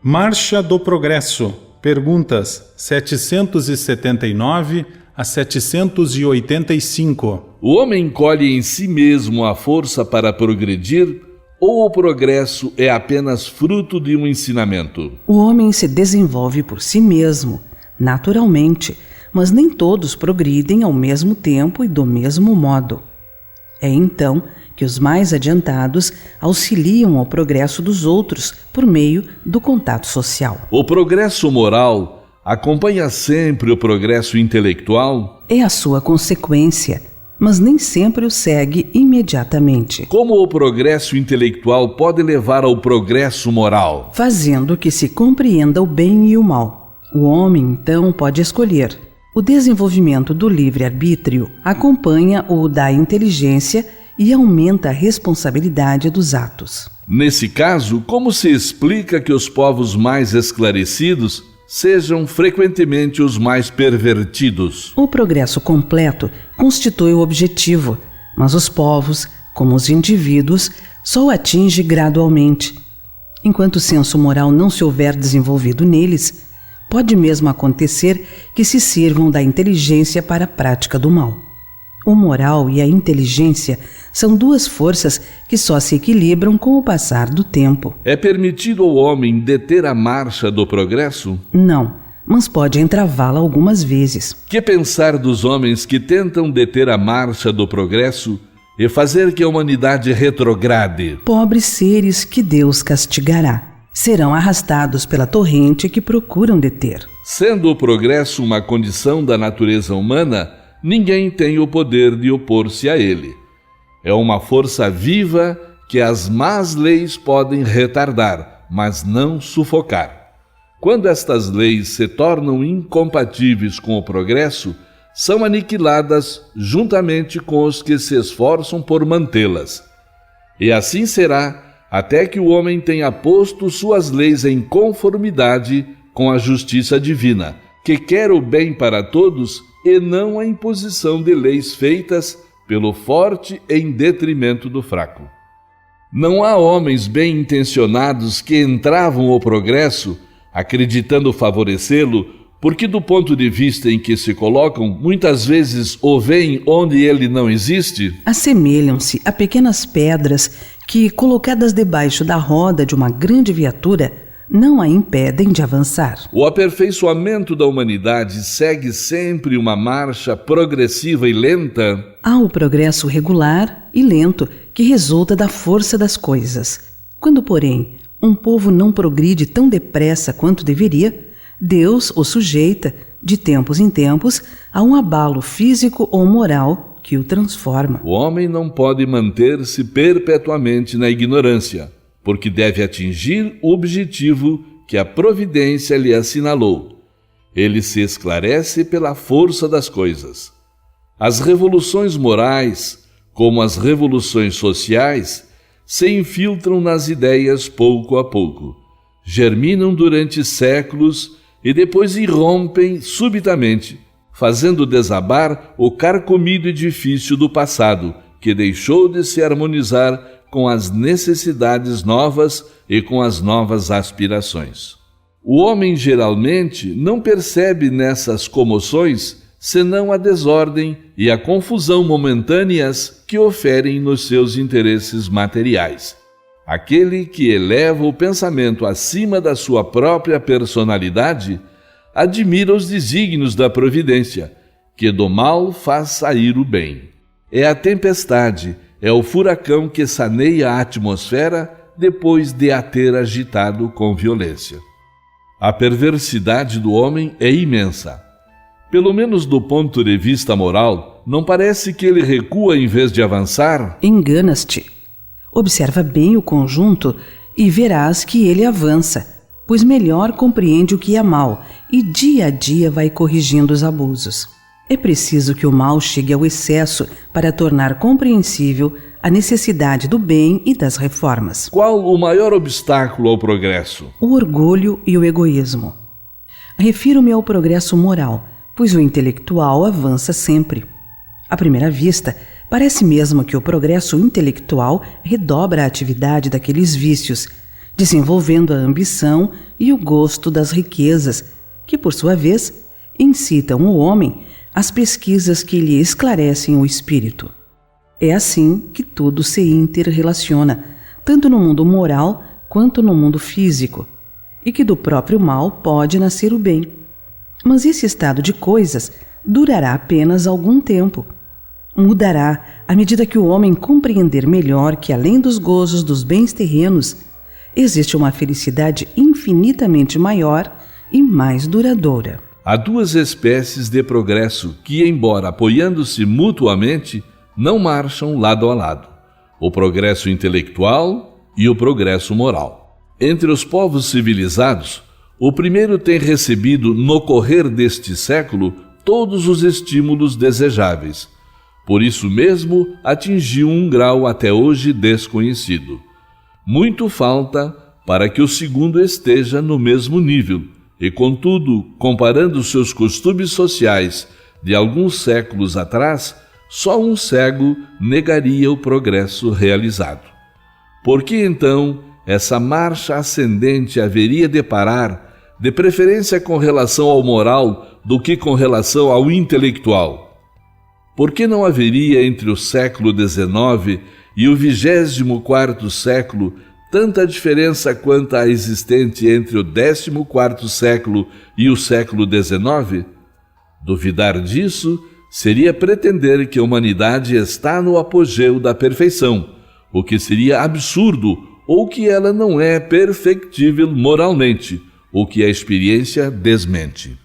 Marcha do Progresso. Perguntas 779 a 785. O homem colhe em si mesmo a força para progredir ou o progresso é apenas fruto de um ensinamento? O homem se desenvolve por si mesmo, naturalmente, mas nem todos progridem ao mesmo tempo e do mesmo modo. É então que os mais adiantados auxiliam ao progresso dos outros por meio do contato social. O progresso moral acompanha sempre o progresso intelectual? É a sua consequência, mas nem sempre o segue imediatamente. Como o progresso intelectual pode levar ao progresso moral? Fazendo que se compreenda o bem e o mal. O homem, então, pode escolher. O desenvolvimento do livre-arbítrio acompanha o da inteligência e aumenta a responsabilidade dos atos. Nesse caso, como se explica que os povos mais esclarecidos sejam frequentemente os mais pervertidos? O progresso completo constitui o objetivo, mas os povos, como os indivíduos, só o atinge gradualmente. Enquanto o senso moral não se houver desenvolvido neles, pode mesmo acontecer que se sirvam da inteligência para a prática do mal. O moral e a inteligência são duas forças que só se equilibram com o passar do tempo. É permitido ao homem deter a marcha do progresso? Não, mas pode entravá-la algumas vezes. Que pensar dos homens que tentam deter a marcha do progresso e fazer que a humanidade retrograde? Pobres seres que Deus castigará. Serão arrastados pela torrente que procuram deter. Sendo o progresso uma condição da natureza humana, ninguém tem o poder de opor-se a ele. É uma força viva que as más leis podem retardar, mas não sufocar. Quando estas leis se tornam incompatíveis com o progresso, são aniquiladas juntamente com os que se esforçam por mantê-las. E assim será até que o homem tenha posto suas leis em conformidade com a justiça divina, que quer o bem para todos e não a imposição de leis feitas pelo forte em detrimento do fraco. Não há homens bem intencionados que entravam o progresso, acreditando favorecê-lo, porque do ponto de vista em que se colocam, muitas vezes o veem onde ele não existe? Assemelham-se a pequenas pedras que, colocadas debaixo da roda de uma grande viatura, não a impedem de avançar. O aperfeiçoamento da humanidade segue sempre uma marcha progressiva e lenta? Há o progresso regular e lento que resulta da força das coisas. Quando, porém, um povo não progride tão depressa quanto deveria, Deus o sujeita, de tempos em tempos, a um abalo físico ou moral que o transforma. O homem não pode manter-se perpetuamente na ignorância, porque deve atingir o objetivo que a providência lhe assinalou. Ele se esclarece pela força das coisas. As revoluções morais, como as revoluções sociais, se infiltram nas ideias pouco a pouco, germinam durante séculos e depois irrompem subitamente, fazendo desabar o carcomido edifício do passado, que deixou de se harmonizar com as necessidades novas e com as novas aspirações. O homem geralmente não percebe nessas comoções senão a desordem e a confusão momentâneas que oferem nos seus interesses materiais. Aquele que eleva o pensamento acima da sua própria personalidade admira os desígnios da providência, que do mal faz sair o bem. É a tempestade, é o furacão que saneia a atmosfera depois de a ter agitado com violência. A perversidade do homem é imensa. Pelo menos do ponto de vista moral, não parece que ele recua em vez de avançar? Enganas-te. Observa bem o conjunto e verás que ele avança, pois melhor compreende o que é mal e dia a dia vai corrigindo os abusos. É preciso que o mal chegue ao excesso para tornar compreensível a necessidade do bem e das reformas. Qual o maior obstáculo ao progresso? O orgulho e o egoísmo. Refiro-me ao progresso moral, pois o intelectual avança sempre. À primeira vista, parece mesmo que o progresso intelectual redobra a atividade daqueles vícios, desenvolvendo a ambição e o gosto das riquezas, que, por sua vez, incitam o homem às pesquisas que lhe esclarecem o espírito. É assim que tudo se interrelaciona, tanto no mundo moral quanto no mundo físico, e que do próprio mal pode nascer o bem. Mas esse estado de coisas durará apenas algum tempo. Mudará à medida que o homem compreender melhor que, além dos gozos dos bens terrenos, existe uma felicidade infinitamente maior e mais duradoura. Há duas espécies de progresso que, embora apoiando-se mutuamente, não marcham lado a lado: o progresso intelectual e o progresso moral. Entre os povos civilizados, o primeiro tem recebido, no correr deste século, todos os estímulos desejáveis. Por isso mesmo, atingiu um grau até hoje desconhecido. Muito falta para que o segundo esteja no mesmo nível, e, contudo, comparando seus costumes sociais de alguns séculos atrás, só um cego negaria o progresso realizado. Por que, então, essa marcha ascendente haveria de parar, de preferência com relação ao moral do que com relação ao intelectual? Por que não haveria entre o século XIX e o 24º século tanta diferença quanto a existente entre o 14º século e o século XIX? Duvidar disso seria pretender que a humanidade está no apogeu da perfeição, o que seria absurdo, ou que ela não é perfectível moralmente, o que a experiência desmente.